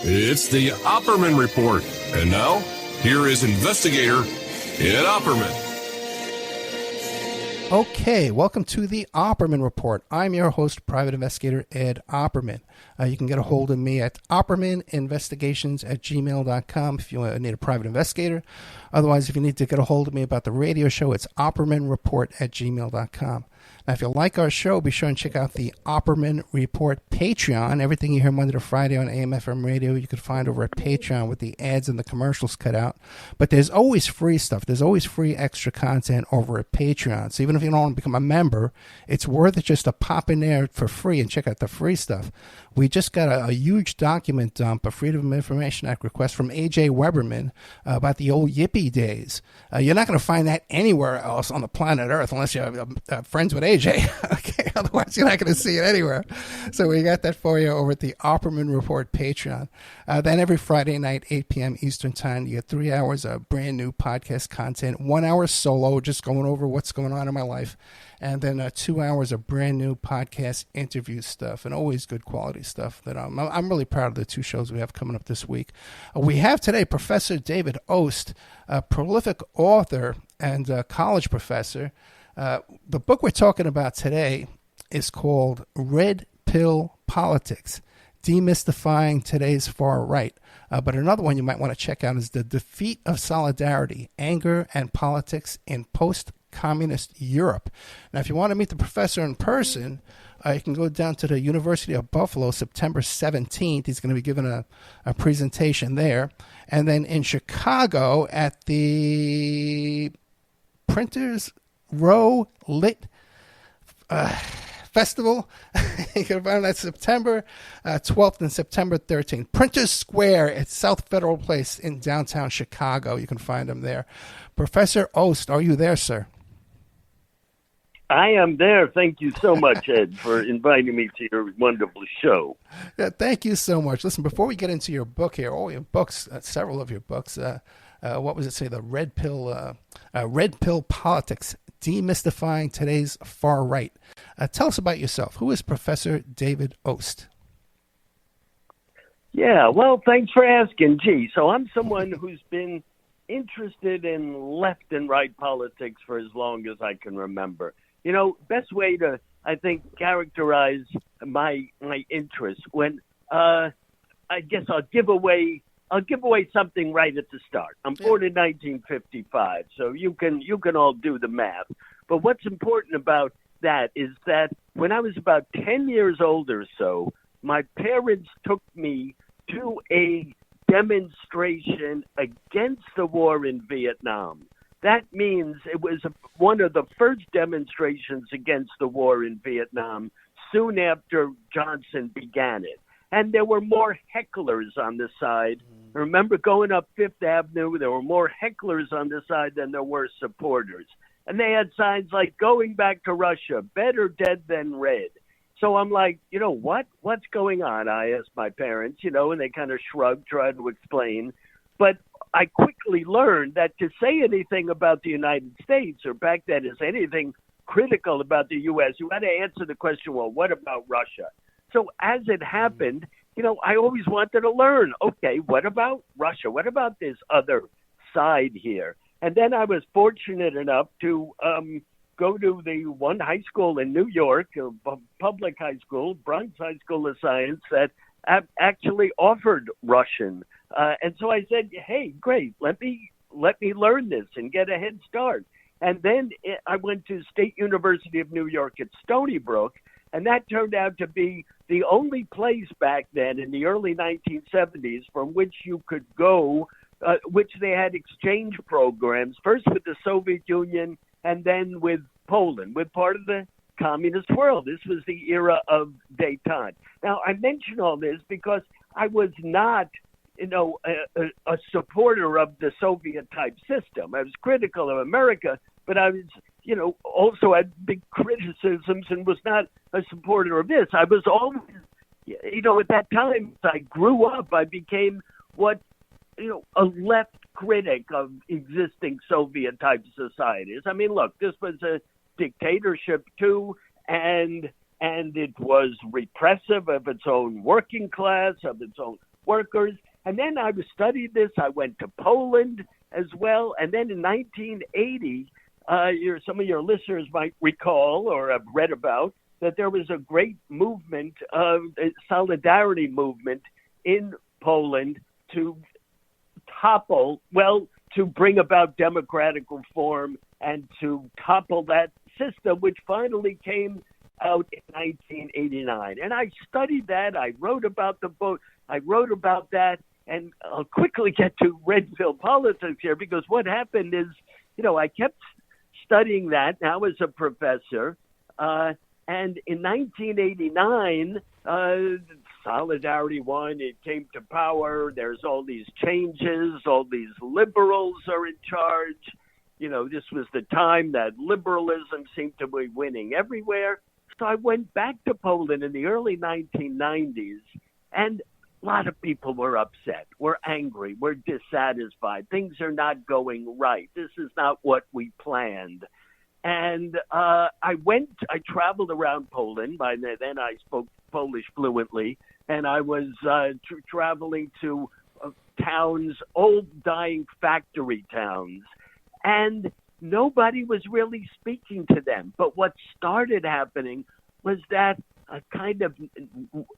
It's the Opperman Report. And now, here is investigator Ed Opperman. Okay, welcome to the Opperman Report. I'm your host, private investigator Ed Opperman. You can get a hold of me at oppermaninvestigations@gmail.com if you need a private investigator. Otherwise, if you need to get a hold of me about the radio show, it's oppermanreport@gmail.com. Now, if you like our show, be sure and check out the Opperman Report Patreon. Everything you hear Monday to Friday on AM/FM radio, you can find over at Patreon with the ads and the commercials cut out. But there's always free stuff. There's always free extra content over at Patreon. So even if you don't want to become a member, it's worth it just to pop in there for free and check out the free stuff. We just got a huge document dump, a Freedom of Information Act request from A.J. Weberman about the old Yippie days. You're not going to find that anywhere else on the planet Earth unless you're friends with A.J. Okay, otherwise you're not going to see it anywhere. So we got that for you over at the Opperman Report Patreon. Then every Friday night, 8 p.m. Eastern Time, you get 3 hours of brand new podcast content, 1 hour solo, just going over what's going on in my life, and then 2 hours of brand new podcast interview stuff, and always good quality stuff. That I'm really proud of the two shows we have coming up this week. We have today Professor David Ost, a prolific author and college professor. The book we're talking about today is called Red Pill Politics, Demystifying Today's Far Right. But another one you might want to check out is The Defeat of Solidarity, Anger and Politics in Post-Communist Europe. Now, if you want to meet the professor in person, you can go down to the University of Buffalo September 17th. He's going to be giving a presentation there. And then in Chicago at the Printers Row Lit Festival. You can find that September 12th and September 13th. Printers Square at South Federal Place in downtown Chicago. You can find them there. Professor Ost, are you there, sir? I am there. Thank you so much, Ed, for inviting me to your wonderful show. Yeah, thank you so much. Listen, before we get into your book here, all your books, several of your books, what was it say? The Red Pill Politics, Demystifying Today's Far Right. Tell us about yourself. Who is Professor David Ost? Yeah, well, thanks for asking. So I'm someone who's been interested in left and right politics for as long as I can remember. You know, best way to, I think, characterize my interest when I guess I'll give away something right at the start. I'm born in 1955, so you can all do the math. But what's important about that is that when I was about 10 years old or so, my parents took me to a demonstration against the war in Vietnam. That means it was one of the first demonstrations against the war in Vietnam soon after Johnson began it. And there were more hecklers on the side. I remember going up Fifth Avenue, there were more hecklers on the side than there were supporters. And they had signs like, going back to Russia, better dead than red. So I'm like, you know, what's going on? I asked my parents, and they kind of shrugged, tried to explain. But I quickly learned that to say anything about the United States, or back then as anything critical about the U.S., you had to answer the question, well, what about Russia? So as it happened, I always wanted to learn, okay, what about Russia? What about this other side here? And then I was fortunate enough to go to the one high school in New York, a public high school, Bronx High School of Science, that actually offered Russian. And so I said, hey, great, let me learn this and get a head start. And then I went to State University of New York at Stony Brook, and that turned out to be the only place back then in the early 1970s from which you could go, which they had exchange programs, first with the Soviet Union and then with Poland, with part of the communist world. This was the era of détente. Now, I mention all this because I was not, a supporter of the Soviet-type system. I was critical of America, but I was, also had big criticisms and was not a supporter of this. I was always, at that time, as I grew up, I became what, a left critic of existing Soviet-type societies. I mean, look, this was a dictatorship too, and it was repressive of its own working class, of its own workers. And then I studied this. I went to Poland as well. And then in 1980, some of your listeners might recall or have read about that there was a great movement, a solidarity movement in Poland to to bring about democratic reform and to topple that system, which finally came out in 1989. And I studied that. I wrote about the book. I wrote about that. And I'll quickly get to red pill politics here, because what happened is, I kept studying that now as a professor. And in 1989, Solidarity won. It came to power. There's all these changes. All these liberals are in charge. This was the time that liberalism seemed to be winning everywhere. So I went back to Poland in the early 1990s, and a lot of people were upset. We're angry. We're dissatisfied. Things are not going right. This is not what we planned. And I traveled around Poland. By then I spoke Polish fluently. And I was traveling to towns, old dying factory towns. And nobody was really speaking to them. But what started happening was that a kind of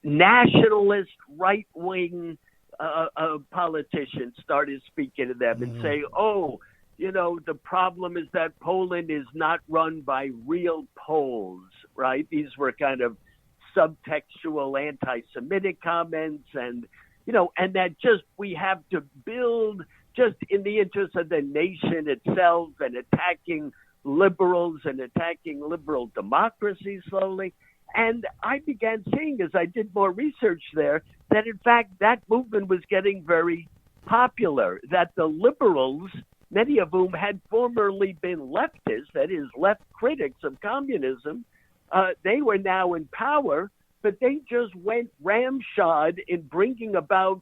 nationalist right-wing politicians started speaking to them and say, the problem is that Poland is not run by real Poles, right? These were kind of subtextual anti-Semitic comments, and that we have to build just in the interest of the nation itself, and attacking liberals and attacking liberal democracy slowly. And I began seeing, as I did more research there, that in fact that movement was getting very popular, that the liberals, many of whom had formerly been leftists, that is, left critics of communism, they were now in power, but they just went ramshod in bringing about,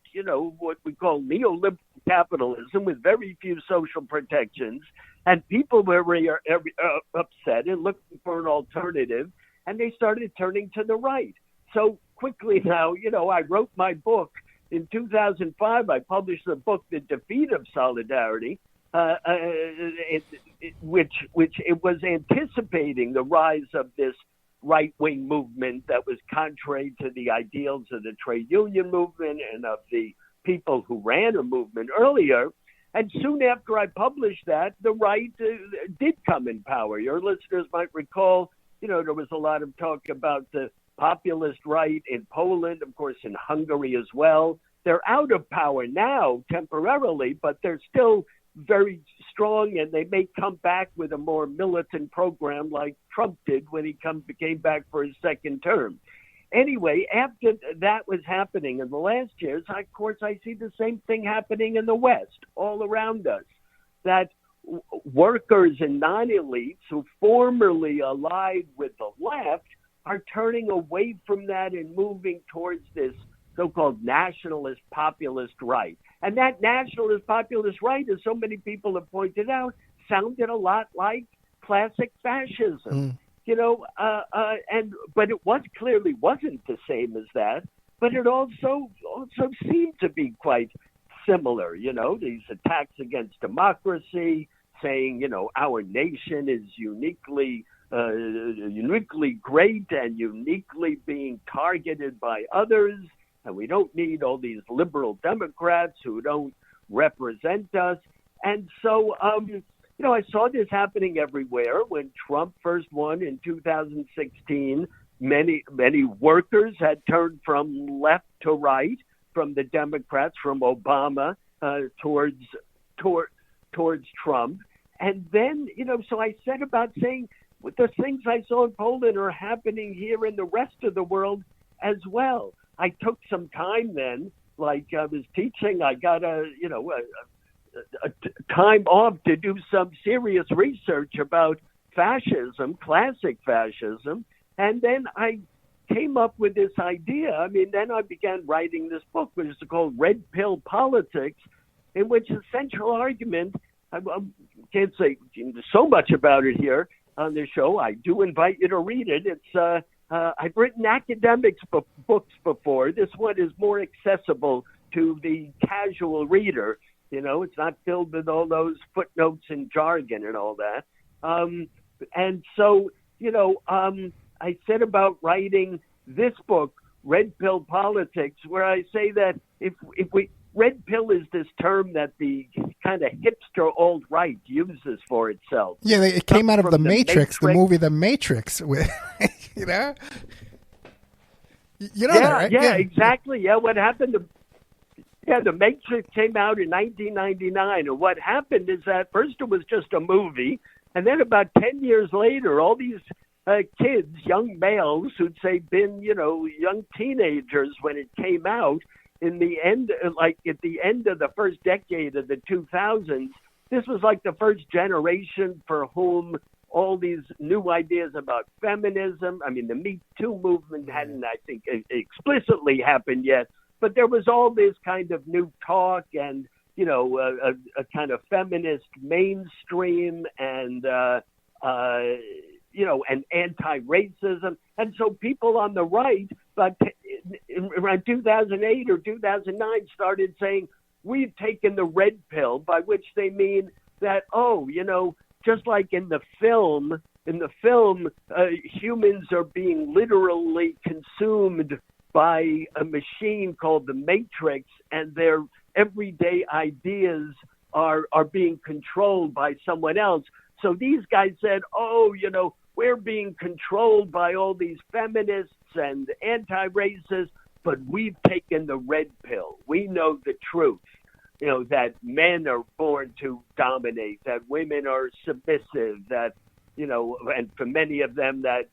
what we call neoliberal capitalism with very few social protections. And people were very upset and looking for an alternative, and they started turning to the right. So quickly now, I wrote my book. In 2005, I published the book, The Defeat of Solidarity, which it was anticipating the rise of this right-wing movement that was contrary to the ideals of the trade union movement and of the people who ran a movement earlier. And soon after I published that, the right did come in power. Your listeners might recall, there was a lot of talk about the populist right in Poland, of course, in Hungary as well. They're out of power now temporarily, but they're still very strong, and they may come back with a more militant program like Trump did when he came back for his second term. Anyway, after that was happening in the last years, I see the same thing happening in the West, all around us, that workers and non-elites who formerly allied with the left are turning away from that and moving towards this so-called nationalist populist right. And that nationalist populist right, as so many people have pointed out, sounded a lot like classic fascism. But it clearly wasn't the same as that, but it also seemed to be quite similar, these attacks against democracy, saying, our nation is uniquely great and uniquely being targeted by others, and we don't need all these liberal Democrats who don't represent us. And so, I saw this happening everywhere. When Trump first won in 2016, many workers had turned from left to right, from the Democrats, from Obama towards Trump. And then, so I set about saying the things I saw in Poland are happening here in the rest of the world as well. I took some time then, like I was teaching, I got a time off to do some serious research about fascism, classic fascism. And then I came up with this idea. Then I began writing this book, which is called Red Pill Politics, in which the central argument, I can't say so much about it here on the show. I do invite you to read it. It's I've written academics books before. This one is more accessible to the casual reader. It's not filled with all those footnotes and jargon and all that. And so, I said about writing this book, Red Pill Politics, where I say that if Red Pill is this term that the kind of hipster alt-right uses for itself. Yeah, it came out of The Matrix, the movie The Matrix. With, you know that, right? Yeah, exactly. Yeah, what happened to... Yeah, The Matrix came out in 1999, and what happened is that first it was just a movie, and then about 10 years later, all these kids, young males who'd say been, young teenagers when it came out, in the end, like at the end of the first decade of the 2000s, this was like the first generation for whom all these new ideas about feminism, I mean, the Me Too movement hadn't, I think, explicitly happened yet, but there was all this kind of new talk and, a kind of feminist mainstream and, and anti-racism. And so people on the right, but around 2008 or 2009, started saying, we've taken the red pill, by which they mean that, just like in the film, humans are being literally consumed by a machine called the Matrix, and their everyday ideas are being controlled by someone else. So these guys said, we're being controlled by all these feminists and anti-racists, but we've taken the red pill. We know the truth, that men are born to dominate, that women are submissive, that, and for many of them that,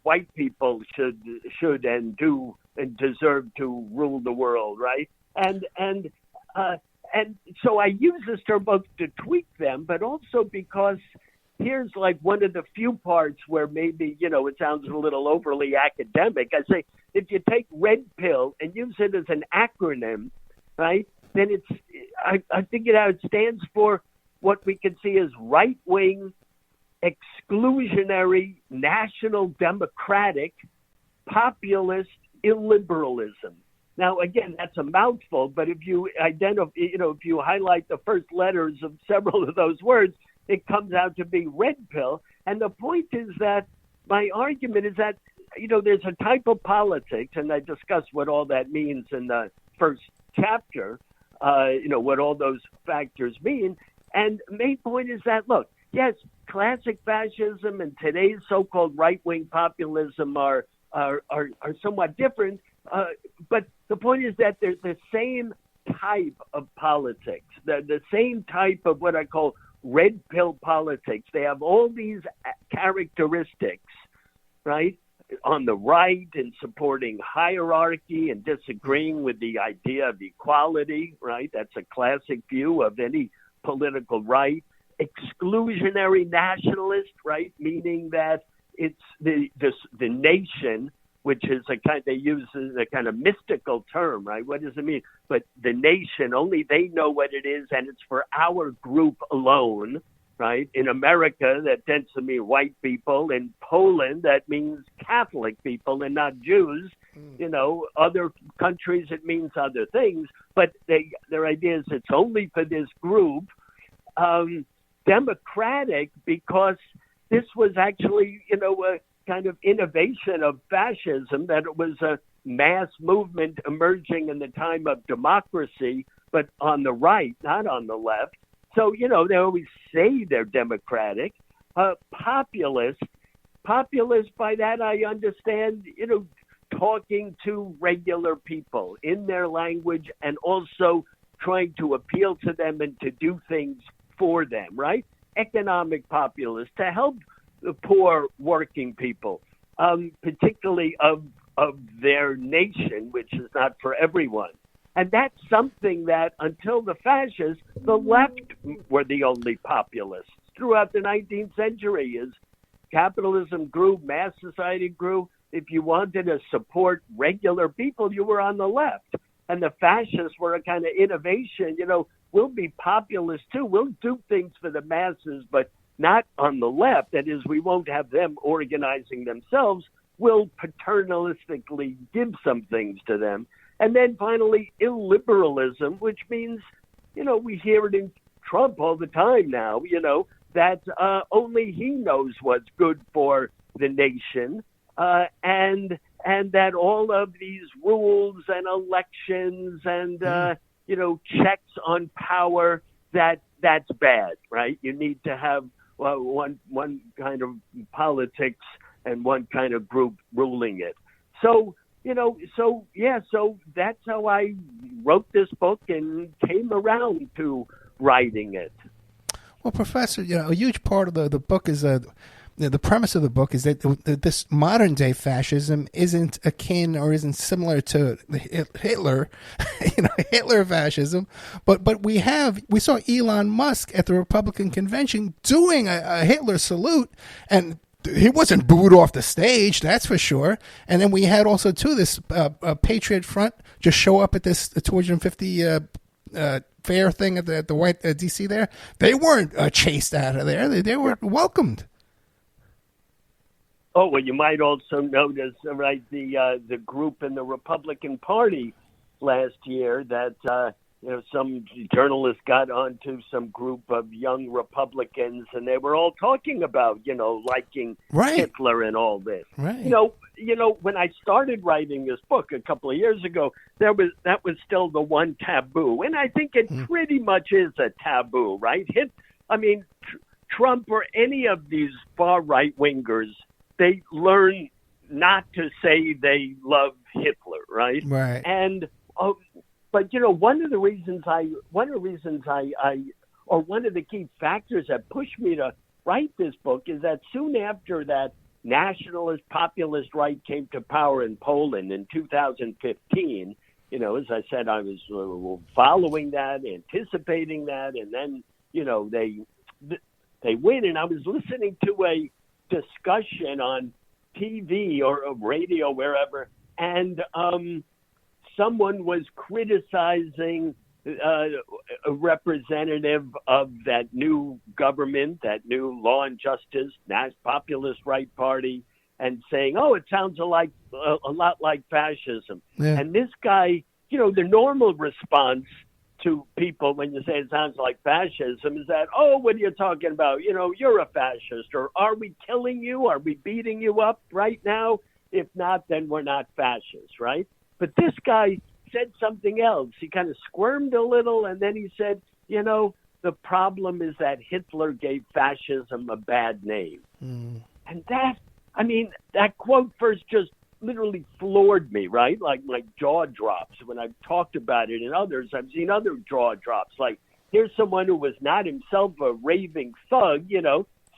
white people should and do and deserve to rule the world, right? And so I use this term both to tweak them, but also because here's like one of the few parts where maybe, it sounds a little overly academic. I say, if you take red pill and use it as an acronym, right, then I figured out it stands for what we can see as right-wing, exclusionary, national democratic, populist illiberalism. Now, again, that's a mouthful, but if you if you highlight the first letters of several of those words, it comes out to be red pill. And the point is that my argument is that, there's a type of politics, and I discussed what all that means in the first chapter, what all those factors mean. And the main point is that, look, yes, classic fascism and today's so-called right-wing populism are somewhat different, but the point is that there's the same type of politics, the same type of what I call red pill politics. They have all these characteristics, right, on the right, and supporting hierarchy and disagreeing with the idea of equality, right? That's a classic view of any political right. Exclusionary nationalist, right, meaning that it's the nation, which is they use a kind of mystical term, right? What does it mean? But the nation, only they know what it is, and it's for our group alone, right? In America, that tends to mean white people. In Poland, that means Catholic people and not Jews. Other countries, it means other things. But their idea is it's only for this group. Democratic, because this was actually, a kind of innovation of fascism, that it was a mass movement emerging in the time of democracy, but on the right, not on the left. So, they always say they're democratic. Populist, by that I understand, talking to regular people in their language and also trying to appeal to them and to do things for them, right? Economic populist, to help the poor working people, particularly of their nation, which is not for everyone. And that's something that until the fascists, the left were the only populists. Throughout the 19th century, as capitalism grew, mass society grew, if you wanted to support regular people, you were on the left. And the fascists were a kind of innovation. We'll be populist too. We'll do things for the masses, but not on the left. That is, we won't have them organizing themselves. We'll paternalistically give some things to them. And then finally, illiberalism, which means, we hear it in Trump all the time now, that only he knows what's good for the nation, and that all of these rules and elections and checks on power, that's bad, right? You need to have one kind of politics and one kind of group ruling it. So that's how I wrote this book and came around to writing it. Well, Professor, a huge part of the book is the premise of the book is that this modern day fascism isn't akin or isn't similar to Hitler, Hitler fascism, but we saw Elon Musk at the Republican convention doing a Hitler salute, and he wasn't booed off the stage, that's for sure. And then we had also too this Patriot Front just show up at this 250 fair thing at the White DC there. They weren't chased out of there; they were welcomed. Oh, well, you might also notice, right, the group in the Republican Party last year that, some journalists got onto some group of young Republicans, and they were all talking about, liking Hitler and all this. Right. When I started writing this book a couple of years ago, that was still the one taboo, and I think it pretty much is a taboo, right? Trump or any of these far right wingers, they learn not to say they love Hitler, right? Right. And but one of the key factors that pushed me to write this book is that soon after that nationalist populist right came to power in Poland in 2015, as I said, I was following that, anticipating that, and then they win, and I was listening to a discussion on TV or radio, wherever, and someone was criticizing a representative of that new government, that new Law and Justice, populist right party, and saying, "Oh, it sounds a lot like fascism." Yeah. And this guy, the normal response to people when you say it sounds like fascism is that, "Oh, what are you talking about? You're a fascist," or "Are we killing you? Are we beating you up right now? If not, then we're not fascists," right? But this guy said something else. He kind of squirmed a little, and then he said, the problem is that Hitler gave fascism a bad name. And that quote first just literally floored me, right? Like jaw drops. When I've talked about it in others, I've seen other jaw drops. Like, here's someone who was not himself a raving thug,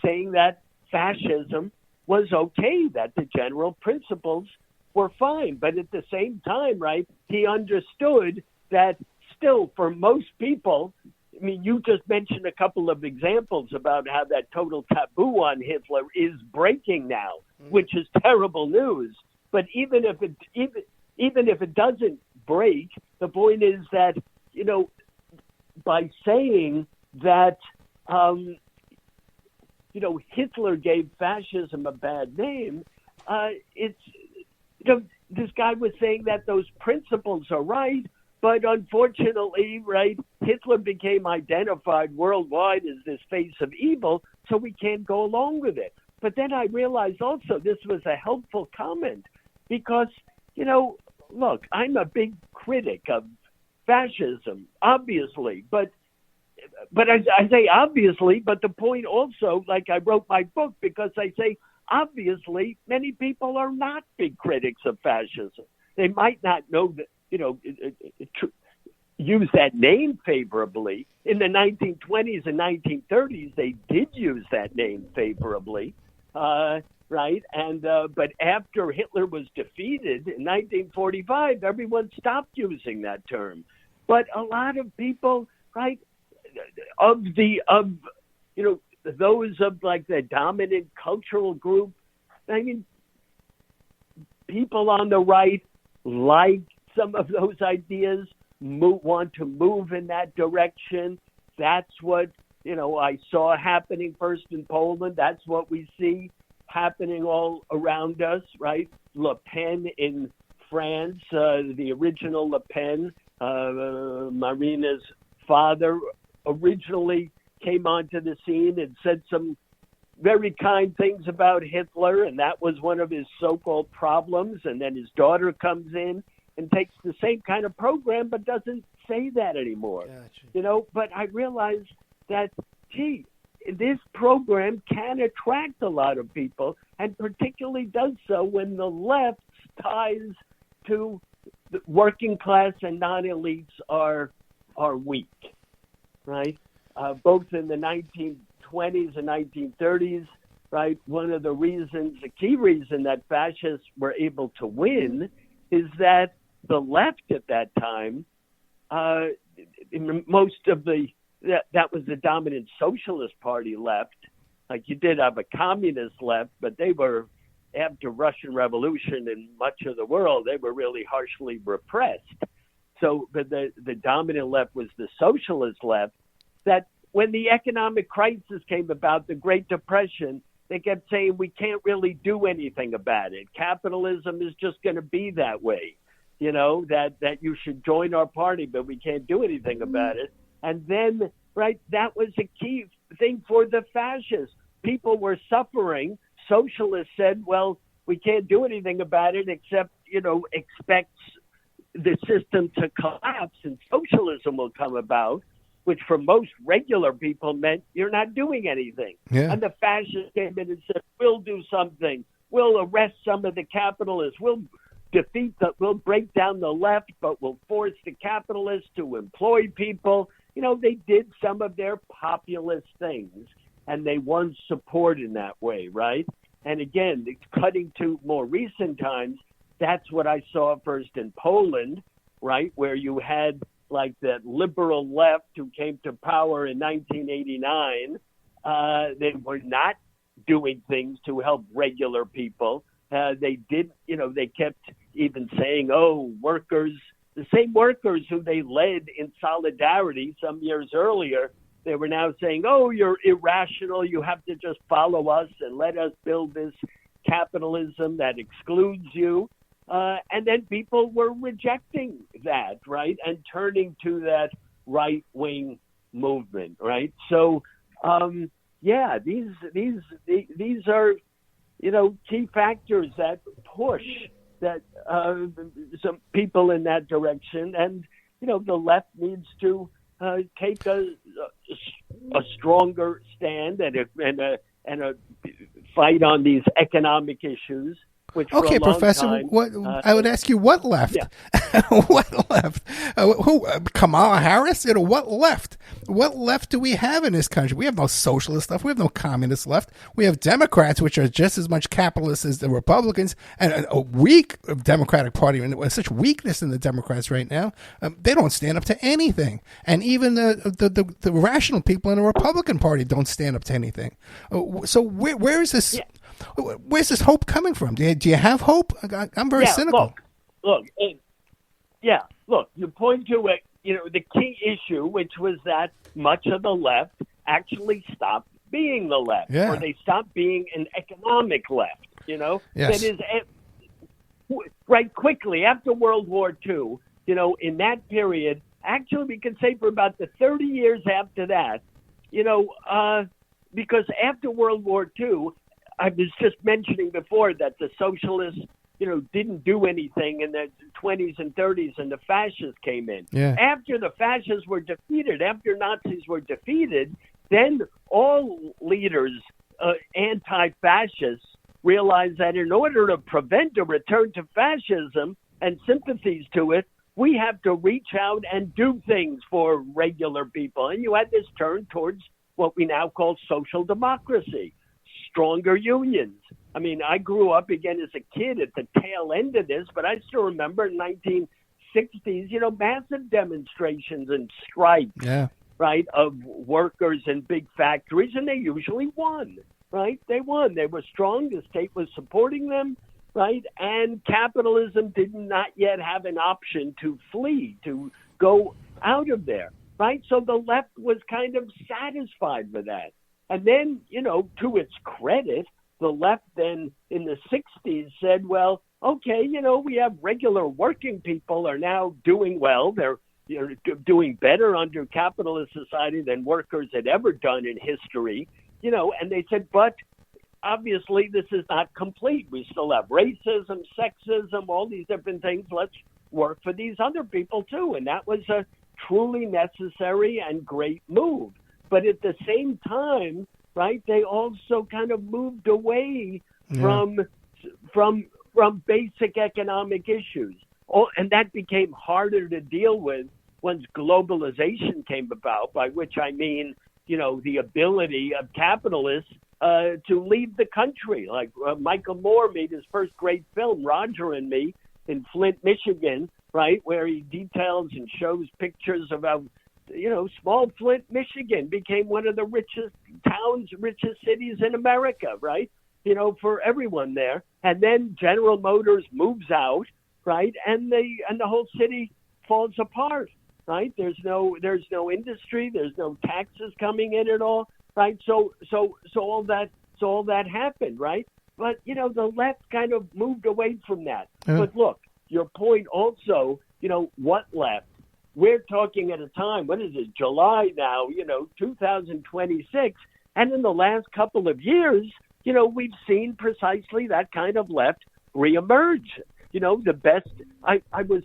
saying that fascism was okay, that the general principles were fine. But at the same time, right, he understood that still for most people, you just mentioned a couple of examples about how that total taboo on Hitler is breaking now, which is terrible news. But even if it doesn't break, the point is that, by saying that, Hitler gave fascism a bad name, this guy was saying that those principles are right, but unfortunately, right, Hitler became identified worldwide as this face of evil, so we can't go along with it. But then I realized also this was a helpful comment because, look, I'm a big critic of fascism, obviously, but I say obviously, but the point also, like I wrote my book because I say, obviously, many people are not big critics of fascism. They might not know that, use that name favorably. In the 1920s and 1930s, they did use that name favorably, right? And but after Hitler was defeated in 1945, everyone stopped using that term. But a lot of people, right, those of like the dominant cultural group, people on the right like some of those ideas, want to move in that direction. That's what, I saw happening first in Poland. That's what we see happening all around us, right? Le Pen in France, the original Le Pen, Marina's father, originally came onto the scene and said some very kind things about Hitler, and that was one of his so-called problems. And then his daughter comes in and takes the same kind of program, but doesn't say that anymore. Gotcha. But I realized that, this program can attract a lot of people, and particularly does so when the left's ties to the working class and non-elites are weak, right? Both in the 1920s and 1930s, right? One of the key reason that fascists were able to win is that the left at that time, that was the dominant socialist party left. Like, you did have a communist left, but they were, after Russian Revolution in much of the world, they were really harshly repressed. So the dominant left was the socialist left, that when the economic crisis came about, the Great Depression, they kept saying, we can't really do anything about it. Capitalism is just going to be that way, that you should join our party, but we can't do anything about it. And then, right, that was a key thing for the fascists. People were suffering. Socialists said, well, we can't do anything about it except, expect the system to collapse and socialism will come about, which for most regular people meant you're not doing anything. Yeah. And the fascists came in and said, we'll do something. We'll arrest some of the capitalists. We'll break down the left, but we'll force the capitalists to employ people. They did some of their populist things, and they won support in that way, right? And again, cutting to more recent times, that's what I saw first in Poland, right, where you had like that liberal left who came to power in 1989. They were not doing things to help regular people. They kept even saying, workers, the same workers who they led in solidarity some years earlier, they were now saying, you're irrational. You have to just follow us and let us build this capitalism that excludes you. And then people were rejecting that, right, and turning to that right-wing movement, right? So, these are, key factors that push that some people in that direction, and the left needs to take a stronger stand and a fight on these economic issues. Okay, Professor, I would ask you, what left? Yeah. What left? Who? Kamala Harris? What left? What left do we have in this country? We have no socialist left. We have no communist left. We have Democrats, which are just as much capitalists as the Republicans, and a weak Democratic Party, and such weakness in the Democrats right now. They don't stand up to anything, and even the rational people in the Republican Party don't stand up to anything. So where is this? Yeah. Where's this hope coming from? Do you have hope? I'm very cynical. Look, you point to it. The key issue, which was that much of the left actually stopped being the left, or they stopped being an economic left. Yes. That is right quickly after World War II. In that period, actually, we can say for about the 30 years after that, because after World War II. I was just mentioning before that the socialists, didn't do anything in the 20s and 30s, and the fascists came in. Yeah. After the fascists were defeated, after Nazis were defeated, then all leaders, anti-fascists, realized that in order to prevent a return to fascism and sympathies to it, we have to reach out and do things for regular people. And you had this turn towards what we now call social democracy. Stronger unions. I mean, I grew up again as a kid at the tail end of this, but I still remember in 1960s, massive demonstrations and strikes, right, of workers in big factories, and they usually won, right? They won. They were strong. The state was supporting them, right? And capitalism did not yet have an option to flee, to go out of there, right? So the left was kind of satisfied with that. And then, to its credit, the left then in the 60s said, well, okay, we have regular working people are now doing well. They're doing better under capitalist society than workers had ever done in history, and they said, but obviously this is not complete. We still have racism, sexism, all these different things. Let's work for these other people too. And that was a truly necessary and great move. But at the same time, right, they also kind of moved away from basic economic issues. And that became harder to deal with once globalization came about, by which I mean, the ability of capitalists to leave the country. Like Michael Moore made his first great film, Roger and Me, in Flint, Michigan, right, where he details and shows pictures of how, small Flint, Michigan became one of the richest towns, richest cities in America, right, for everyone there. And then General Motors moves out, right, and the whole city falls apart, right? There's no industry, there's no taxes coming in at all. Right, so all that happened, right? But the left kind of moved away from that. But look, your point also, what left? We're talking at a time. What is it? July now, 2026, and in the last couple of years, we've seen precisely that kind of left reemerge. The best. I was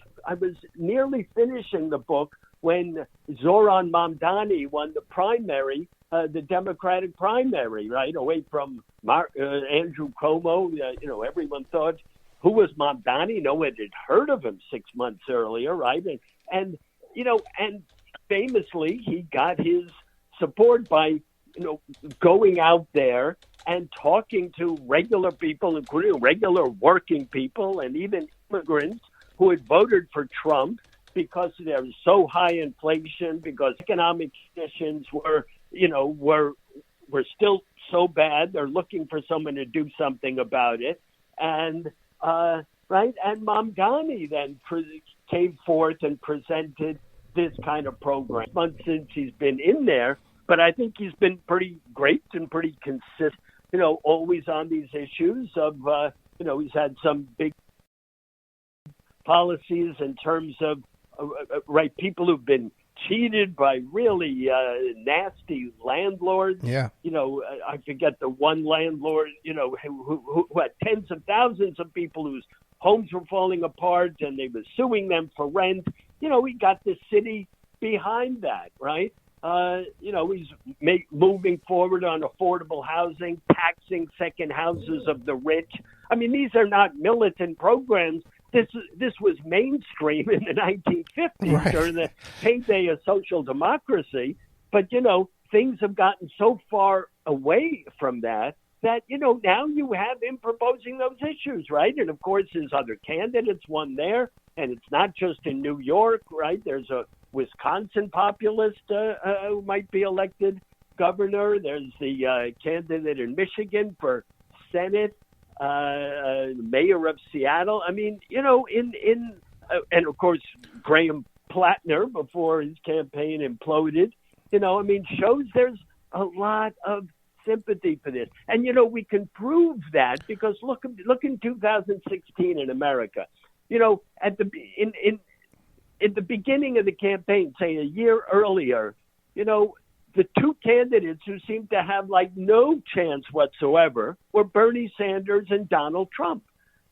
nearly finishing the book when Zoran Mamdani won the primary. The Democratic primary, right, away from Andrew Cuomo. Everyone thought, who was Mamdani? No one had heard of him 6 months earlier, right? And famously, he got his support by, going out there and talking to regular people, including regular working people and even immigrants who had voted for Trump because there was so high inflation, because economic conditions were still so bad. They're looking for someone to do something about it. And, right, and Mamdani then came forth and presented this kind of program. Months since he's been in there, but I think he's been pretty great and pretty consistent, always on these issues of, he's had some big policies in terms of, right, people who've been cheated by really nasty landlords. Yeah. I forget the one landlord, who had tens of thousands of people whose homes were falling apart and they were suing them for rent. He got the city behind that, right? He's moving forward on affordable housing, taxing second houses of the rich. I mean, these are not militant programs. This was mainstream in the 1950s, right, during the heyday of social democracy. But, things have gotten so far away from that, now you have him proposing those issues, right? And, of course, his other candidates won there. And it's not just in New York, right? There's a Wisconsin populist who might be elected governor. There's the candidate in Michigan for Senate. Mayor of Seattle. I mean, and of course, Graham Plattner before his campaign imploded, shows there's a lot of sympathy for this. And, we can prove that because look in 2016 in America, at in the beginning of the campaign, say a year earlier, the two candidates who seemed to have no chance whatsoever were Bernie Sanders and Donald Trump,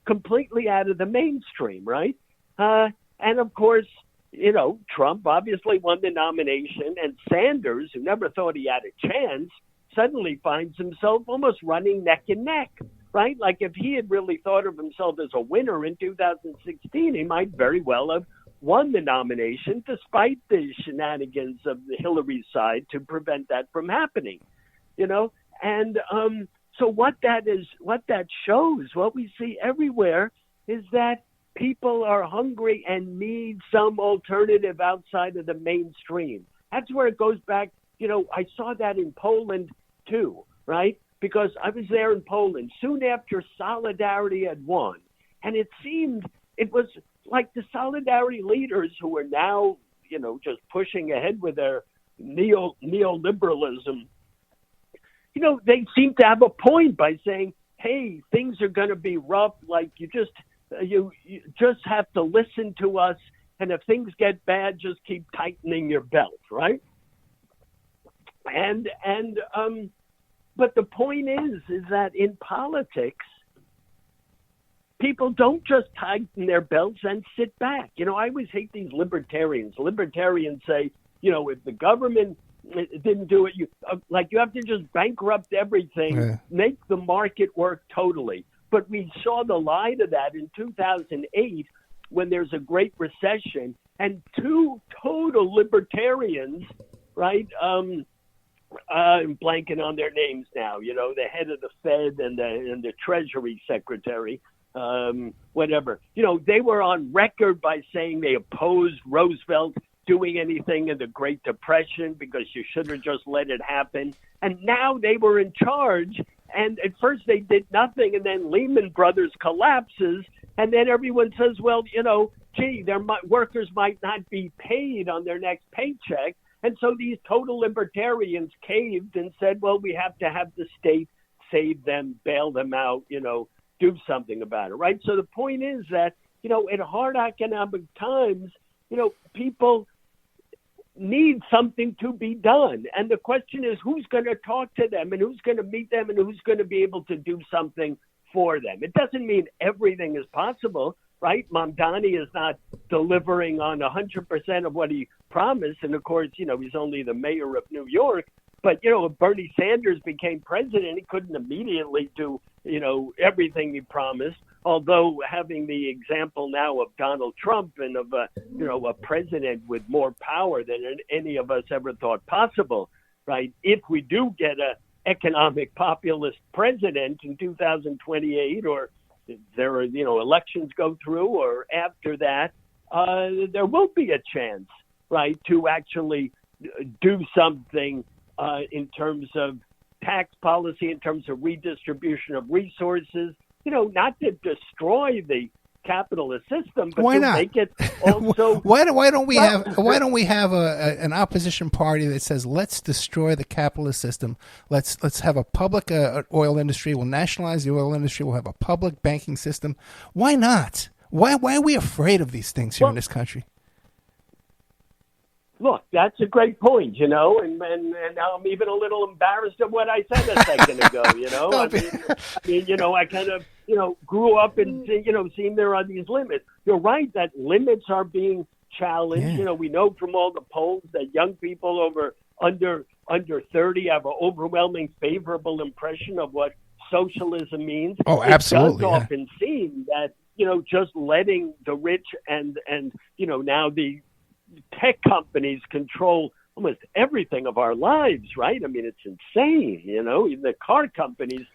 completely out of the mainstream, right? And of course, Trump obviously won the nomination, and Sanders, who never thought he had a chance, suddenly finds himself almost running neck and neck, right? Like if he had really thought of himself as a winner in 2016, he might very well have won the nomination despite the shenanigans of the Hillary side to prevent that from happening, And so what that shows, what we see everywhere is that people are hungry and need some alternative outside of the mainstream. That's where it goes back. I saw that in Poland too, right? Because I was there in Poland soon after Solidarity had won. And it was like the Solidarity leaders who are now, just pushing ahead with their neoliberalism, they seem to have a point by saying, hey, things are going to be rough. Like you just you just have to listen to us, and if things get bad, just keep tightening your belt, right? But the point is that in politics, people don't just tighten their belts and sit back. I always hate these libertarians. Libertarians say, if the government didn't do it, you have to just bankrupt everything, make the market work totally. But we saw the lie to that in 2008 when there's a great recession, and two total libertarians, right? I'm blanking on their names now. The head of the Fed and the Treasury Secretary, whatever. They were on record by saying they opposed Roosevelt doing anything in the Great Depression because you should have just let it happen. And now they were in charge, and at first they did nothing, and then Lehman Brothers collapses, and then everyone says, well, their workers might not be paid on their next paycheck. And so these total libertarians caved and said, well, we have to have the state save them, bail them out, do something about it, right? So the point is that, in hard economic times, people need something to be done. And the question is, who's going to talk to them, and who's going to meet them, and who's going to be able to do something for them? It doesn't mean everything is possible, right? Mamdani is not delivering on 100% of what he promised. And of course, he's only the mayor of New York. But, if Bernie Sanders became president, he couldn't immediately do, everything he promised. Although having the example now of Donald Trump and of a president with more power than any of us ever thought possible, right? If we do get a economic populist president in 2028, or there are, elections go through, or after that, there will be a chance, right, to actually do something in terms of tax policy, in terms of redistribution of resources, not to destroy the capitalist system, but why to not? make it also. why don't we have an opposition party that says, let's destroy the capitalist system, let's have a public oil industry, we'll nationalize the oil industry, we'll have a public banking system? Why not? Why are we afraid of these things here in this country? Look, that's a great point, and now I'm even a little embarrassed of what I said a second ago, I kind of, grew up and, seeing there are these limits. You're right that limits are being challenged. Yeah. We know from all the polls that young people under 30 have an overwhelming favorable impression of what socialism means. Oh, absolutely. It does often seem that, just letting the rich and now the tech companies control almost everything of our lives, right? I mean, it's insane, Even the car companies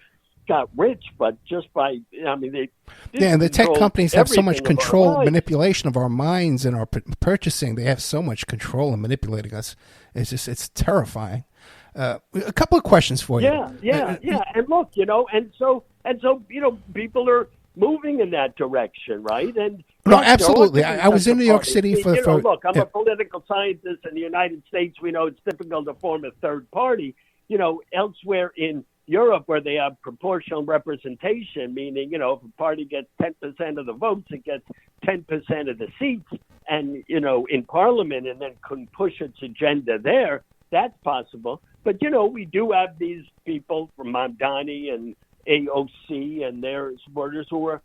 got rich, but just by, they... Yeah, and the tech companies have so much control, manipulation of our minds and our purchasing. They have so much control in manipulating us. It's terrifying. A couple of questions for you. Yeah. And look, and so people are moving in that direction, right? And no, absolutely. I was in New York City for look, I'm a political scientist in the United States. We know it's difficult to form a third party. Elsewhere in Europe, where they have proportional representation, meaning, if a party gets 10% of the votes, it gets 10% of the seats, and, in Parliament, and then can push its agenda there, that's possible. But, we do have these people from Mamdani and AOC and their supporters who are,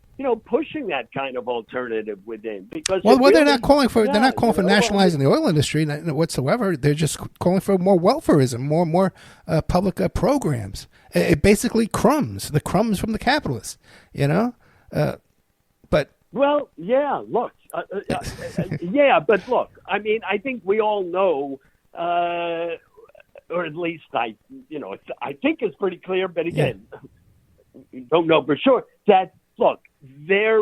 pushing that kind of alternative within. Because they're not calling for nationalizing the oil industry whatsoever. They're just calling for more welfareism, more public programs. It basically the crumbs from the capitalists, But well, yeah. Look, but look. I mean, I think we all know. Or at least I think it's pretty clear, but again, don't know for sure that, look, their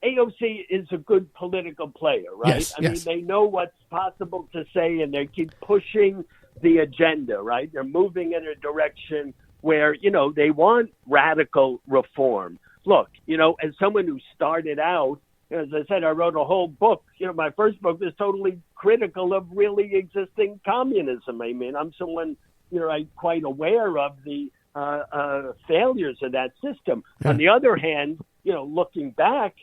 AOC is a good political player, right? Yes, I mean, they know what's possible to say, and they keep pushing the agenda, right? They're moving in a direction where, they want radical reform. Look, as someone who started out, as I said, I wrote a whole book. My first book was totally critical of really existing communism. I mean, I'm someone, I'm quite aware of the failures of that system. Yeah. On the other hand, looking back,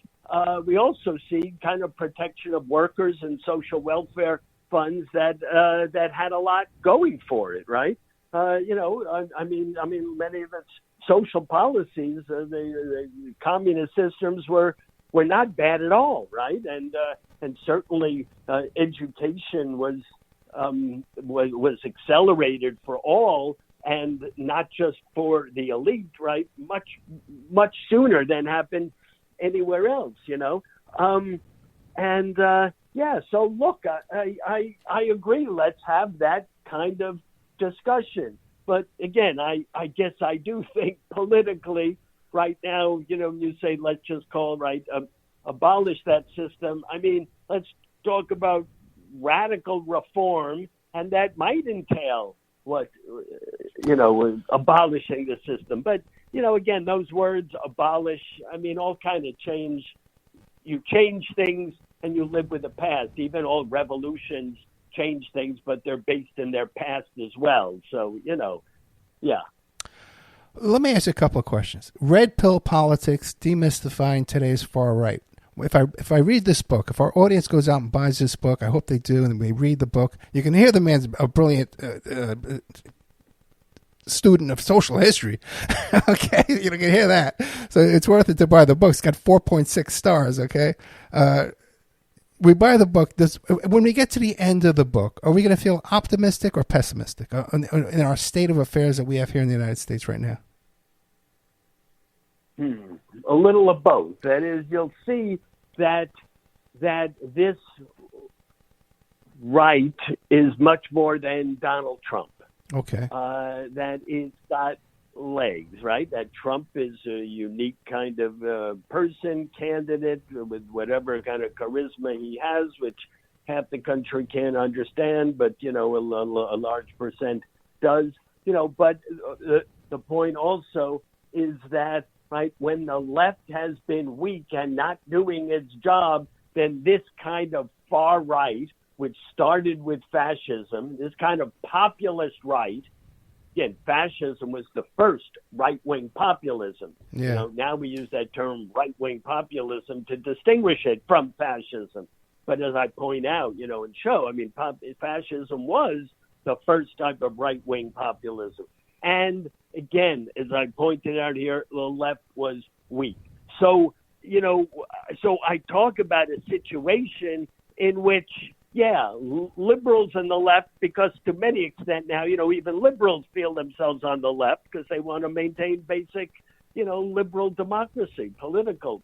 we also see kind of protection of workers and social welfare funds that had a lot going for it, right? I mean, many of its social policies, the communist systems were not bad at all, right? And certainly education was accelerated for all, and not just for the elite, right? Much sooner than happened anywhere else, So look, I agree. Let's have that kind of discussion. But again, I guess I do think politically right now, you say let's just call abolish that system. I mean, let's talk about radical reform, and that might entail abolishing the system. But again, those words abolish, I mean, all kind of change. You change things and you live with the past. Even all revolutions change things, but they're based in their past as well. So, yeah. Let me ask you a couple of questions. Red pill politics, demystifying today's far right. If I read this book, if our audience goes out and buys this book, I hope they do, and they read the book, you can hear the man's a brilliant student of social history. Okay, you can hear that. So it's worth it to buy the book. It's got 4.6 stars. Okay, we buy the book. When we get to the end of the book, are we going to feel optimistic or pessimistic in our state of affairs that we have here in the United States right now? A little of both. That is, you'll see that this right is much more than Donald Trump. Okay. That it's got legs, right? That Trump is a unique kind of person, candidate with whatever kind of charisma he has, which half the country can't understand, but, a large percent does. But the point also is that, right, when the left has been weak and not doing its job, then this kind of far right, which started with fascism, this kind of populist right, again, fascism was the first right-wing populism. Yeah. Now we use that term right-wing populism to distinguish it from fascism. But as I point out, and show, I mean, fascism was the first type of right-wing populism. And again, as I pointed out here, the left was weak. So, so I talk about a situation in which, liberals and the left, because to many extent now, even liberals feel themselves on the left because they want to maintain basic, liberal democracy, political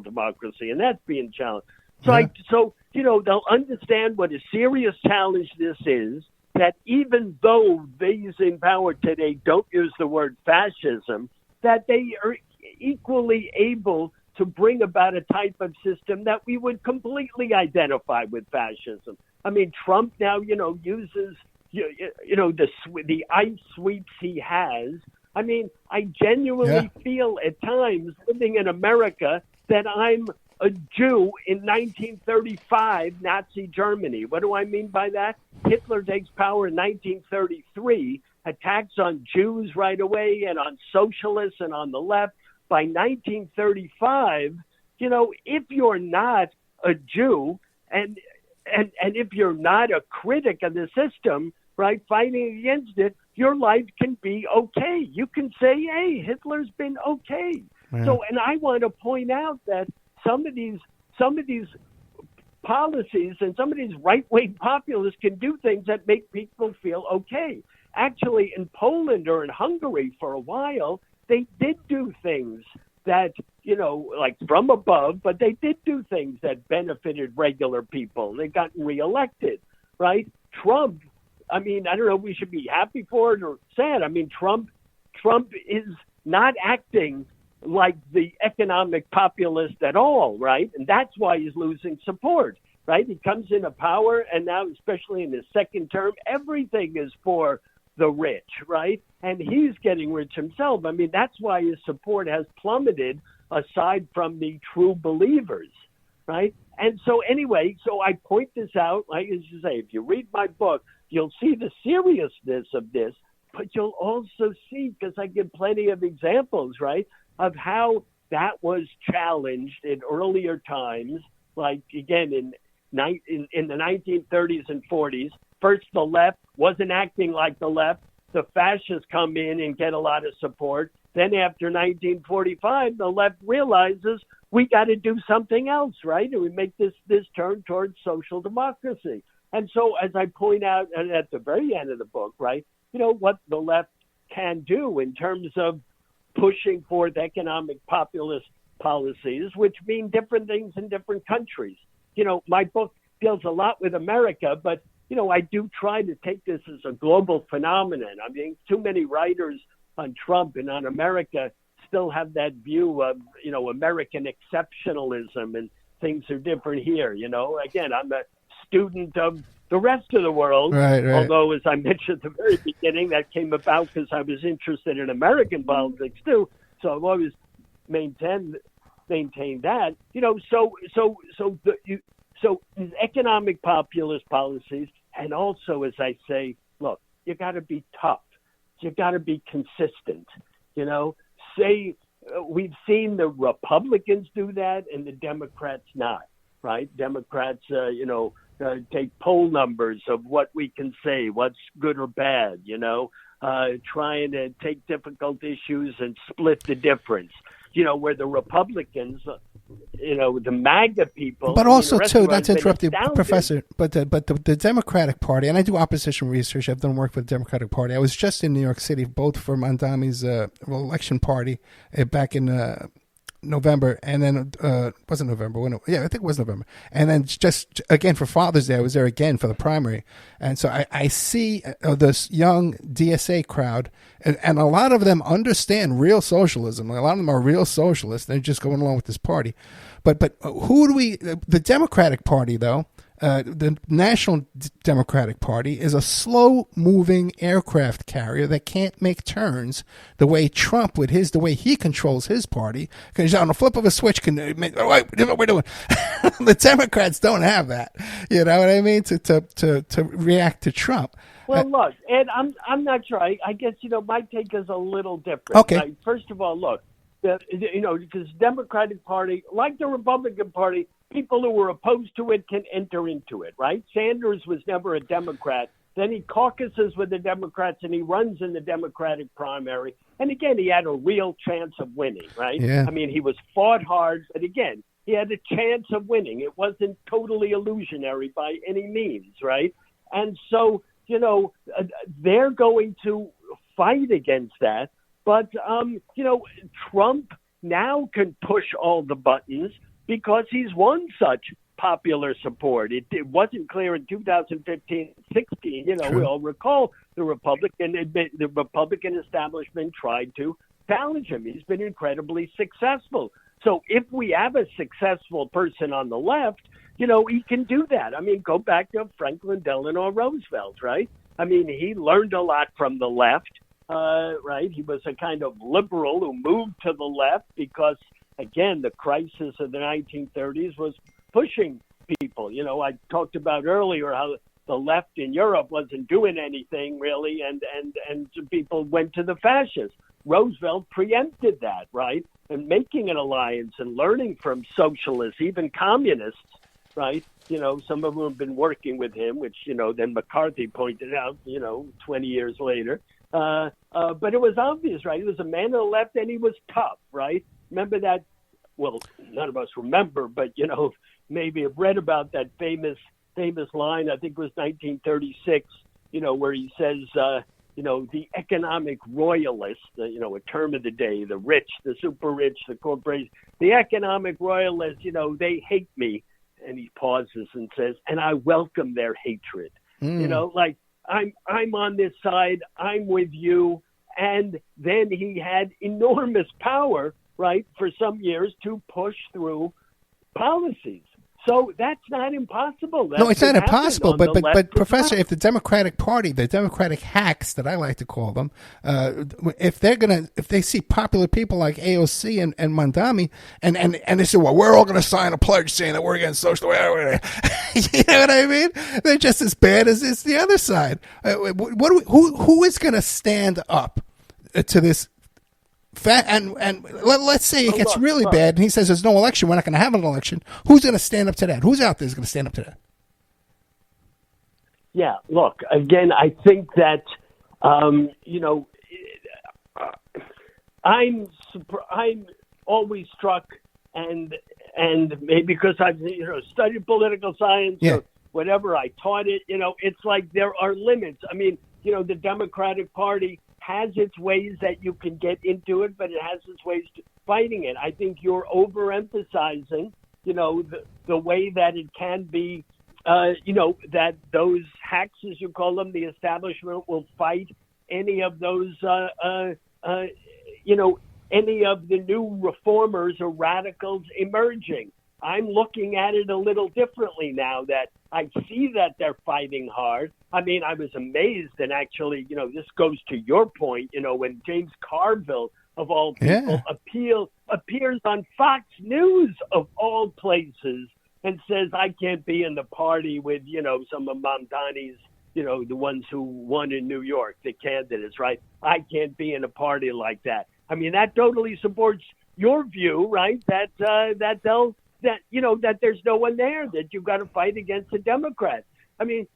democracy, and that's being challenged. So, they'll understand what a serious challenge this is, that even though these in power today don't use the word fascism, that they are equally able to bring about a type of system that we would completely identify with fascism. I mean, Trump now, uses, the ice sweeps he has. I mean, I genuinely feel at times living in America that I'm a Jew in 1935 Nazi Germany. What do I mean by that? Hitler takes power in 1933, attacks on Jews right away and on socialists and on the left. By 1935, if you're not a Jew and if you're not a critic of the system, right, fighting against it, your life can be okay. You can say, hey, Hitler's been okay. Yeah. So, and I want to point out that some of these policies and some of these right-wing populists can do things that make people feel okay. Actually, in Poland or in Hungary for a while, they did do things that, like from above, but they did do things that benefited regular people. They got reelected, right? Trump, I mean, I don't know if we should be happy for it or sad. I mean, Trump is not acting like the economic populist at all, right? And that's why he's losing support, right? He comes into power, and now, especially in his second term, everything is for the rich, right? And he's getting rich himself. I mean, that's why his support has plummeted aside from the true believers, right? And so anyway, so I point this out, like as you say, if you read my book, you'll see the seriousness of this, but you'll also see, because I give plenty of examples, right, of how that was challenged in earlier times, like, again, in the 1930s and 40s. First, the left wasn't acting like the left. The fascists come in and get a lot of support. Then after 1945, the left realizes we got to do something else, right? And we make this turn towards social democracy. And so, as I point out at the very end of the book, right, what the left can do in terms of pushing forth economic populist policies, which mean different things in different countries. My book deals a lot with America, but I do try to take this as a global phenomenon. I mean, too many writers on Trump and on America still have that view of, American exceptionalism and things are different here. Again, I'm a student of the rest of the world, right. Although, as I mentioned at the very beginning, that came about because I was interested in American politics too. So I've always maintained that. So economic populist policies, and also, as I say, look, you got to be tough. You got to be consistent. We've seen the Republicans do that and the Democrats not, right? Democrats, take poll numbers of what we can say, what's good or bad, trying to take difficult issues and split the difference. Where the Republicans, the MAGA people. But also, too, not to interrupt you, Professor, but the Democratic Party, and I do opposition research. I've done work for the Democratic Party. I was just in New York City, both for Mondami's election party back in November, and then wasn't November. I think it was November. And then just again for Father's Day, I was there again for the primary, and so I see this young DSA crowd, and a lot of them understand real socialism. A lot of them are real socialists. They're just going along with this party. But who do we? The Democratic Party, though. The National Democratic Party is a slow-moving aircraft carrier that can't make turns the way Trump with the way he controls his party. Because on the flip of a switch can make what we're doing. The Democrats don't have that. You know what I mean? To react to Trump. Well, look, Ed, I'm not sure. I guess my take is a little different. Okay. Right? First of all, look, because Democratic Party, like the Republican Party, people who were opposed to it can enter into it, right? Sanders was never a Democrat. Then he caucuses with the Democrats and he runs in the Democratic primary. And again, he had a real chance of winning, right? Yeah. I mean, he was fought hard, but again, he had a chance of winning. It wasn't totally illusionary by any means, right? And so, they're going to fight against that. But, Trump now can push all the buttons because he's won such popular support. It wasn't clear in 2015, 16. We all recall the Republican establishment tried to challenge him. He's been incredibly successful. So if we have a successful person on the left, he can do that. I mean, go back to Franklin Delano Roosevelt, right? I mean, he learned a lot from the left. Right? He was a kind of liberal who moved to the left because, again, the crisis of the 1930s was pushing people. I talked about earlier how the left in Europe wasn't doing anything really, and people went to the fascists. Roosevelt preempted that, right? And making an alliance and learning from socialists, even communists, right? Some of them have been working with him, which, then McCarthy pointed out, 20 years later. But it was obvious, right? He was a man of the left, and he was tough, right? Remember that? Well, none of us remember, but maybe have read about that famous line. I think it was 1936. Where he says, the economic royalists, a term of the day, the rich, the super rich, the corporations, the economic royalists, they hate me. And he pauses and says, and I welcome their hatred. Like, I'm on this side, I'm with you. And then he had enormous power, right, for some years to push through policies. So that's not impossible. No, it's not impossible. But Professor, if the Democratic Party, the Democratic hacks that I like to call them, if they see popular people like AOC and Mondami, and they say, well, we're all going to sign a pledge saying that we're against social. You know what I mean? They're just as bad as the other side. Who is going to stand up to this Let's say it gets really bad, and he says there's no election, we're not going to have an election. Who's going to stand up to that? Who's out there is going to stand up to that? Yeah, look, again, I think that, I'm always struck, and maybe because I've studied political science or whatever, I taught it. It's like there are limits. I mean, the Democratic Party has its ways that you can get into it, but it has its ways to fighting it. I think you're overemphasizing, the way that it can be. That those hacks, as you call them, the establishment will fight any of those, any of the new reformers or radicals emerging. I'm looking at it a little differently now that I see that they're fighting hard. I mean, I was amazed, and actually, this goes to your point, when James Carville, of all people, appears on Fox News, of all places, and says, I can't be in the party with, some of Mamdani's, the ones who won in New York, the candidates, right? I can't be in a party like that. I mean, that totally supports your view, right? That there's no one there, that you've got to fight against the Democrats. I mean,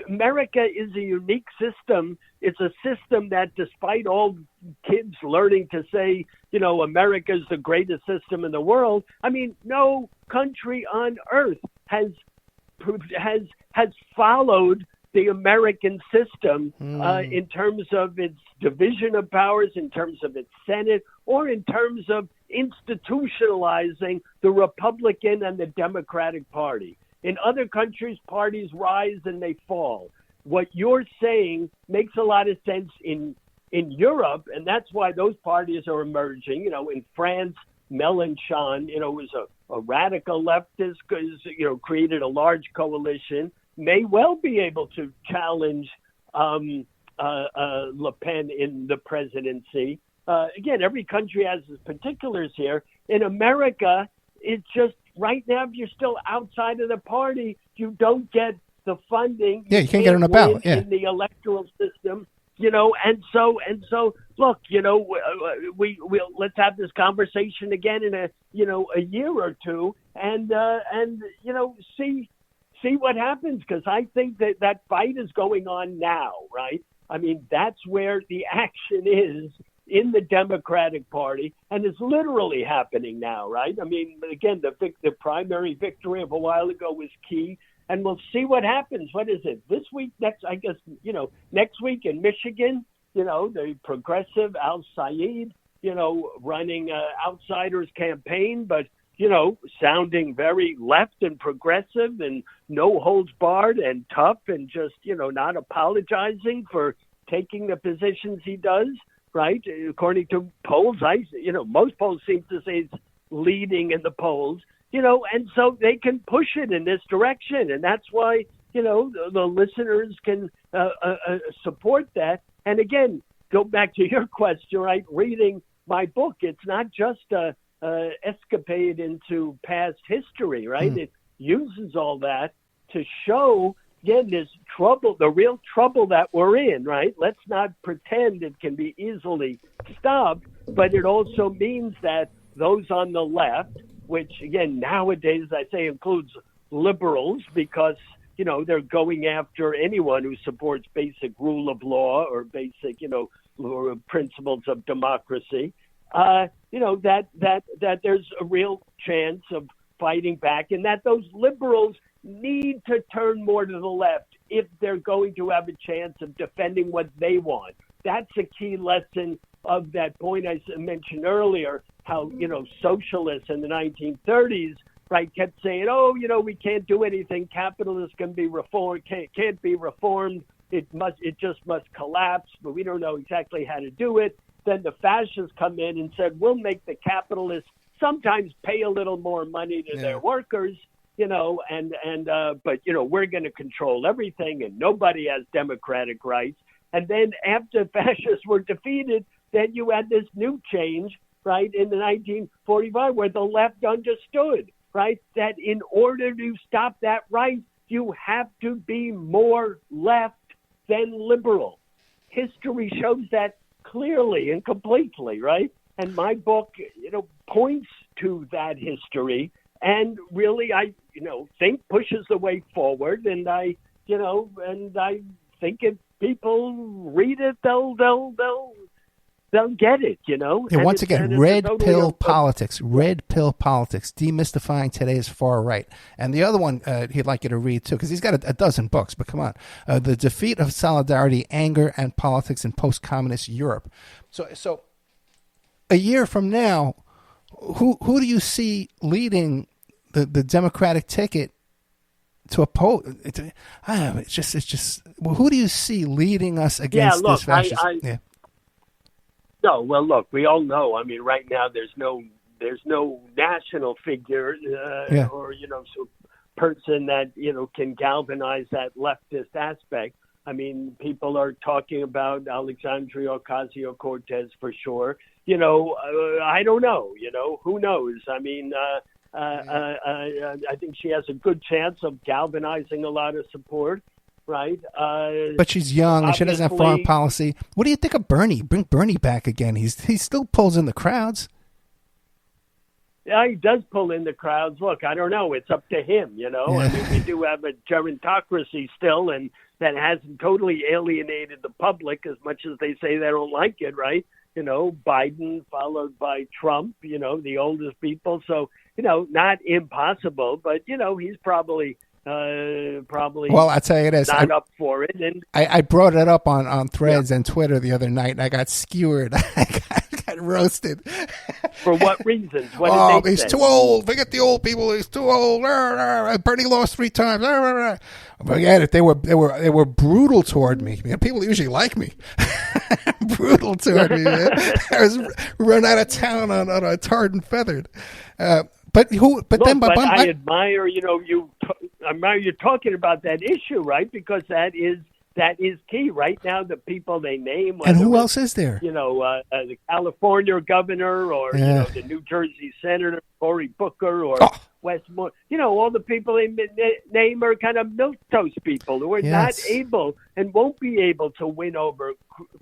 America is a unique system. It's a system that, despite all kids learning to say, America is the greatest system in the world, I mean, no country on earth has followed the American system in terms of its division of powers, in terms of its Senate, or in terms of institutionalizing the Republican and the Democratic Party. In other countries, parties rise and they fall. What you're saying makes a lot of sense in Europe, and that's why those parties are emerging. In France, Mélenchon, was a radical leftist, created a large coalition, may well be able to challenge Le Pen in the presidency. Again, every country has its particulars here. In America, it's just right now, if you're still outside of the party, you don't get the funding. Yeah, you can't get on a ballot. In the electoral system, and so look, we'll let's have this conversation again in a year or two, and see what happens, because I think that fight is going on now, right? I mean, that's where the action is in the Democratic Party, and it's literally happening now, right? I mean, again, the primary victory of a while ago was key, and we'll see what happens. What is it, this week? Next week in Michigan, the progressive Al-Sayed, running outsider's campaign, but sounding very left and progressive and no holds barred and tough and just, not apologizing for taking the positions he does, right? According to polls, most polls seem to say it's leading in the polls, and so they can push it in this direction. And that's why, the listeners can support that. And again, go back to your question, right? Reading my book, it's not just a escapade into past history, right? It uses all that to show, again, this trouble, the real trouble that we're in, right? Let's not pretend it can be easily stopped, but it also means that those on the left, which again, nowadays I say includes liberals, because, they're going after anyone who supports basic rule of law or basic, principles of democracy. That there's a real chance of fighting back, and that those liberals need to turn more to the left if they're going to have a chance of defending what they want. That's a key lesson of that point I mentioned earlier, how, socialists in the 1930s, right, kept saying, we can't do anything. Capitalism can be reformed, can't be reformed. It just must collapse, but we don't know exactly how to do it. Then the fascists come in and said, we'll make the capitalists sometimes pay a little more money to their workers, but we're going to control everything, and nobody has democratic rights. And then after fascists were defeated, then you had this new change, right, in the 1945, where the left understood, right, that in order to stop that right, you have to be more left than liberal. History shows that clearly and completely, right? And my book, points to that history, and really, I think pushes the way forward. And I think if people read it, they'll get it. Yeah, once again, red pill politics, demystifying today's far right. And the other one he'd like you to read too, because he's got a dozen books. But come on, The Defeat of Solidarity, Anger and Politics in Post-Communist Europe. So a year from now, who do you see leading the Democratic ticket to oppose? It's just. Well, who do you see leading us against this fascism? No, well, look, we all know. I mean, right now there's no national figure or person that can galvanize that leftist aspect. I mean, people are talking about Alexandria Ocasio-Cortez for sure. I don't know. Who knows? I mean, I think she has a good chance of galvanizing a lot of support. Right, but she's young and she doesn't have foreign policy. What do you think of Bernie? Bring Bernie back again. He still pulls in the crowds. Yeah, he does pull in the crowds. Look, I don't know. It's up to him. Yeah. I mean, we do have a gerontocracy still, and that hasn't totally alienated the public as much as they say they don't like it. Right? Biden followed by Trump. The oldest people. So not impossible, but he's probably. Well, I tell you this, not up for it. And I brought it up on Threads and Twitter the other night, and I got skewered. I got roasted. For what reasons? What did they he's say? too old. Forget the old people. He's too old. Bernie lost 3 times. Forget it. They were brutal toward me. People usually like me. Brutal toward me, man. I was run out of town on a tarred and feathered. But I admire, I admire you talking about that issue, right? Because that is key right now. The people they name, and who else is there? The California governor, or the New Jersey senator Cory Booker, or Westmore. All the people they name are kind of milquetoast people who are not able and won't be able to win over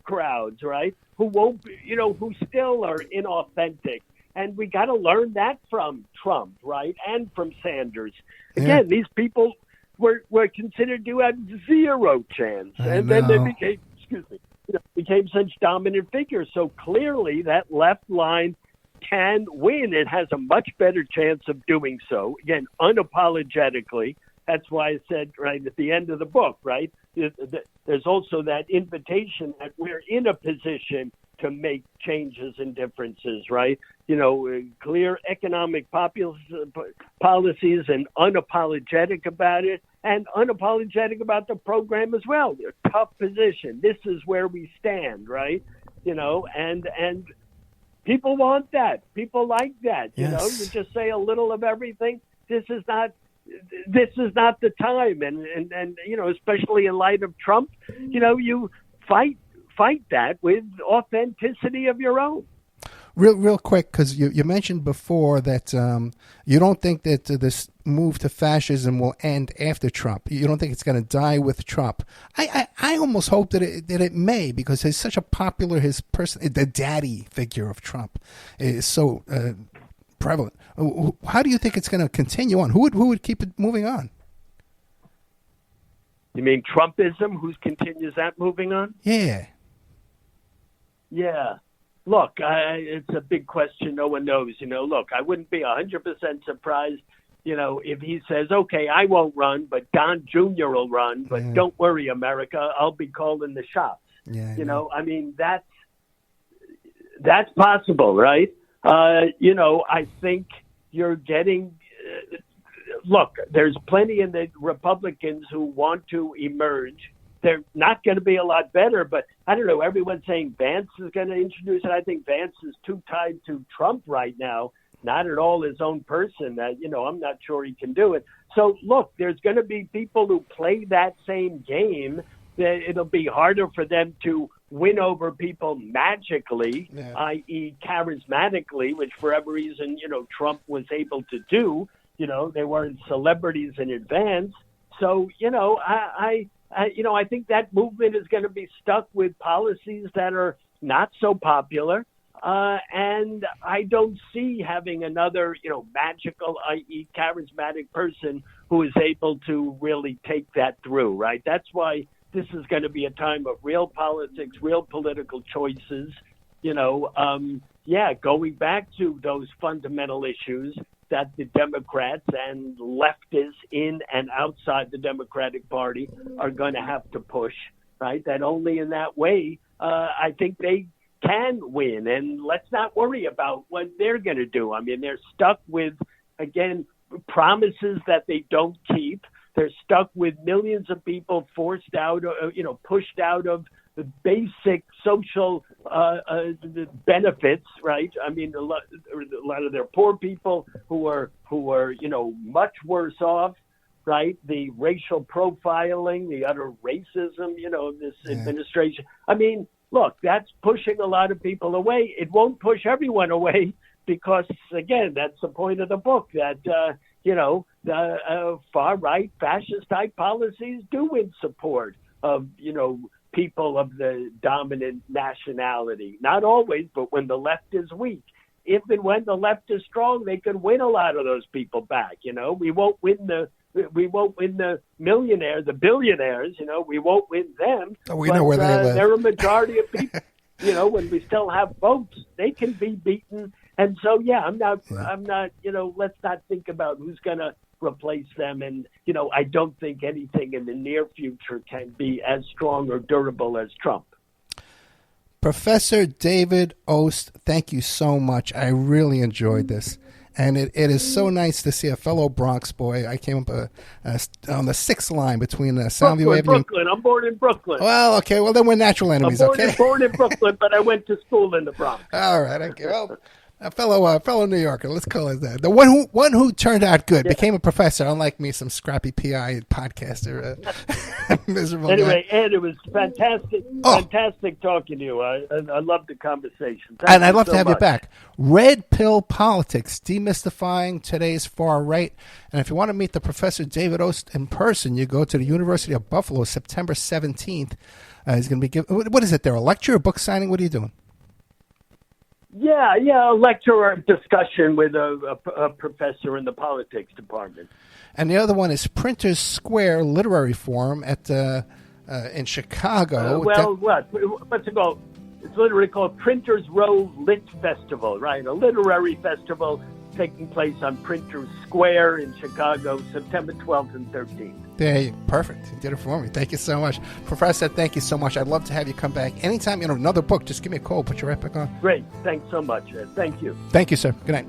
crowds, right? Who won't, who still are inauthentic. And we got to learn that from Trump, right, and from Sanders. Again, these people were considered to have zero chance, and then they became such dominant figures. So clearly, that left line can win. It has a much better chance of doing so. Again, unapologetically. That's why I said right at the end of the book, right. There's also that invitation that we're in a position to make changes and differences, right? Clear economic populist policies, and unapologetic about it, and unapologetic about the program as well. A tough position. This is where we stand, right? And people want that. People like that. You just say a little of everything. This is not the time, and especially in light of Trump, you fight that with authenticity of your own. Real quick, because you mentioned before that you don't think that this move to fascism will end after Trump. You don't think it's going to die with Trump. I almost hope that it may, because he's such a popular, the daddy figure of Trump is so prevalent. How do you think it's going to continue on? Who would keep it moving on? You mean Trumpism? Who continues that moving on? Yeah. Yeah. Look, it's a big question. No one knows. Look, I wouldn't be 100% surprised, if he says, okay, I won't run, but Don Jr. will run. But don't worry, America, I'll be calling the shots. Yeah, I mean, that's possible, right? I think you're getting look, there's plenty in the Republicans who want to emerge. They're not going to be a lot better, but I don't know. Everyone's saying Vance is going to introduce it. I think Vance is too tied to Trump right now, not at all his own person. I'm not sure he can do it. So, look, there's going to be people who play that same game. It'll be harder for them to win over people magically, i.e. charismatically, which for every reason, Trump was able to do. They weren't celebrities in advance. So, I think that movement is going to be stuck with policies that are not so popular. And I don't see having another, magical, i.e. charismatic person who is able to really take that through, right? That's why this is going to be a time of real politics, real political choices, going back to those fundamental issues that the Democrats and leftists in and outside the Democratic Party are going to have to push, right? That only in that way, I think they can win. And let's not worry about what they're going to do. I mean, they're stuck with, again, promises that they don't keep. They're stuck with millions of people forced out, pushed out of the basic social benefits, right? I mean, a lot of their poor people who are much worse off, right? The racial profiling, the utter racism, this administration. I mean, look, that's pushing a lot of people away. It won't push everyone away because, again, that's the point of the book, that, the far-right fascist-type policies do win support of, people of the dominant nationality. Not always, but when the left is weak. If and when the left is strong, they can win a lot of those people back. We won't win the millionaires, the billionaires. We won't win them. Oh, we know where they live. They're a majority of people. When we still have votes, they can be beaten. And so, I'm not. Let's not think about who's going to replace them. And, I don't think anything in the near future can be as strong or durable as Trump. Professor David Ost, thank you so much. I really enjoyed this. And it is so nice to see a fellow Bronx boy. I came up on the sixth line between Soundview Avenue. Brooklyn. I'm born in Brooklyn. Well, okay. Well, then we're natural enemies, I'm okay? born in Brooklyn, but I went to school in the Bronx. All right. Okay. Well, a fellow New Yorker. Let's call it that. The one who turned out good, became a professor, unlike me, some scrappy PI podcaster, miserable anyway, guy. Ed, it was fantastic talking to you. I loved the conversation. And I'd love to have you back. Red Pill Politics, Demystifying Today's Far Right. And if you want to meet the Professor David Ost in person, you go to the University of Buffalo, September 17th. He's going to be giving, what is it there, a lecture or book signing? What are you doing? Yeah, a lecture or discussion with a professor in the politics department. And the other one is Printers Square Literary Forum at in Chicago. What's it called? It's literally called Printers Row Lit Festival, right? A literary festival taking place on Printers Square in Chicago, September 12th and 13th. There, perfect. You did it for me. Thank you so much. Professor, thank you so much. I'd love to have you come back. Anytime, another book, just give me a call. Put you right back on. Great. Thanks so much, Ed. Thank you. Thank you, sir. Good night.